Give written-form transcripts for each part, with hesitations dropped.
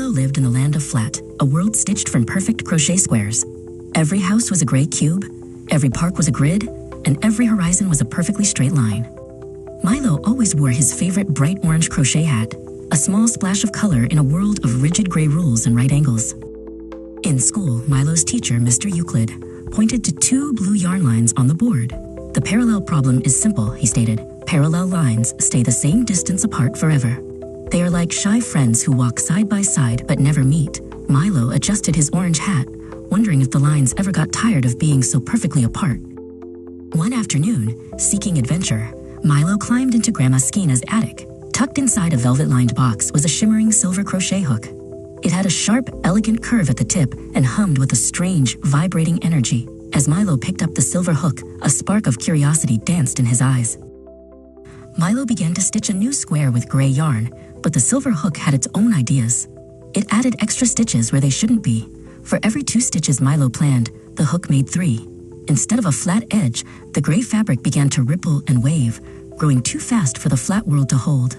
lived in the land of flat, a world stitched from perfect crochet squares. Every house was a gray cube, every park was a grid, and every horizon was a perfectly straight line. Milo always wore his favorite bright orange crochet hat, a small splash of color in a world of rigid gray rules and right angles. In school, Milo's teacher, Mr. Euclid, pointed to two blue yarn lines on the board. The parallel problem is simple, he stated. Parallel lines stay the same distance apart forever. They are like shy friends who walk side by side but never meet. Milo adjusted his orange hat, wondering if the lines ever got tired of being so perfectly apart. One afternoon, seeking adventure, Milo climbed into Grandma Skeena's attic. Tucked inside a velvet-lined box was a shimmering silver crochet hook. It had a sharp, elegant curve at the tip and hummed with a strange, vibrating energy. As Milo picked up the silver hook, a spark of curiosity danced in his eyes. Milo began to stitch a new square with gray yarn, but the silver hook had its own ideas. It added extra stitches where they shouldn't be. For every 2 stitches Milo planned, the hook made 3. Instead of a flat edge, the gray fabric began to ripple and wave, growing too fast for the flat world to hold.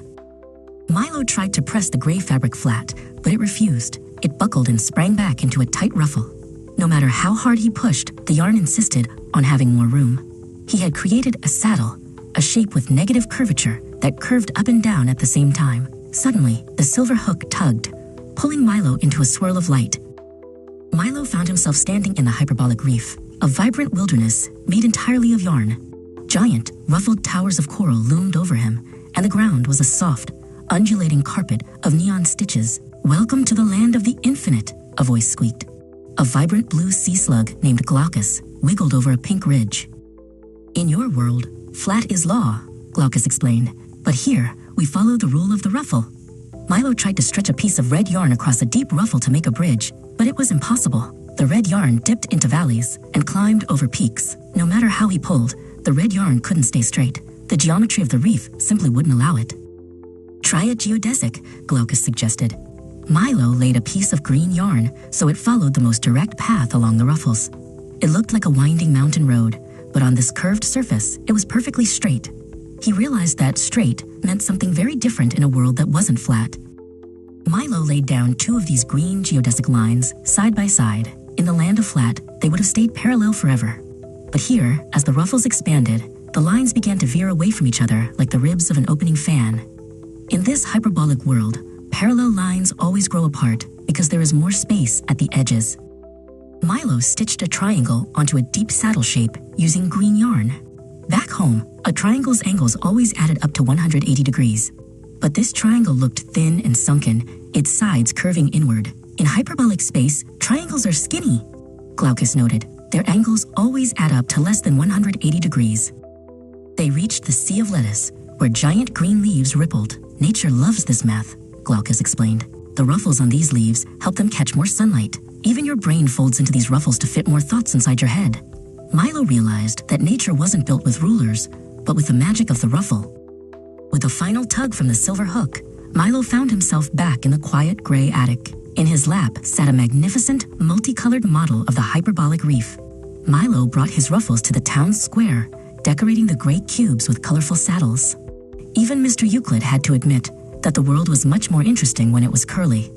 Milo tried to press the gray fabric flat, but it refused. It buckled and sprang back into a tight ruffle. No matter how hard he pushed, the yarn insisted on having more room. He had created a saddle, a shape with negative curvature that curved up and down at the same time. Suddenly, the silver hook tugged, pulling Milo into a swirl of light. Milo found himself standing in the hyperbolic reef, a vibrant wilderness made entirely of yarn. Giant, ruffled towers of coral loomed over him, and the ground was a soft, undulating carpet of neon stitches. "Welcome to the land of the infinite," a voice squeaked. A vibrant blue sea slug named Glaucus wiggled over a pink ridge. "In your world, flat is law," Glaucus explained, "but here we follow the rule of the ruffle." Milo tried to stretch a piece of red yarn across a deep ruffle to make a bridge, but it was impossible. The red yarn dipped into valleys and climbed over peaks. No matter how he pulled, the red yarn couldn't stay straight. The geometry of the reef simply wouldn't allow it. "Try a geodesic," Glaucus suggested. Milo laid a piece of green yarn so it followed the most direct path along the ruffles. It looked like a winding mountain road, but on this curved surface, it was perfectly straight. He realized that straight meant something very different in a world that wasn't flat. Milo laid down 2 of these green geodesic lines side by side. In the land of flat, they would have stayed parallel forever. But here, as the ruffles expanded, the lines began to veer away from each other like the ribs of an opening fan. In this hyperbolic world, parallel lines always grow apart because there is more space at the edges. Milo stitched a triangle onto a deep saddle shape using green yarn. Back home, a triangle's angles always added up to 180 degrees. But this triangle looked thin and sunken, its sides curving inward. In hyperbolic space, triangles are skinny, Glaucus noted. Their angles always add up to less than 180 degrees. They reached the Sea of Lettuce, where giant green leaves rippled. "Nature loves this math," Glaucus explained. "The ruffles on these leaves help them catch more sunlight. Even your brain folds into these ruffles to fit more thoughts inside your head." Milo realized that nature wasn't built with rulers, but with the magic of the ruffle. With a final tug from the silver hook, Milo found himself back in the quiet gray attic. In his lap sat a magnificent, multicolored model of the hyperbolic reef. Milo brought his ruffles to the town square, decorating the gray cubes with colorful saddles. Even Mr. Euclid had to admit that the world was much more interesting when it was curly.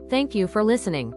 Thank you for listening.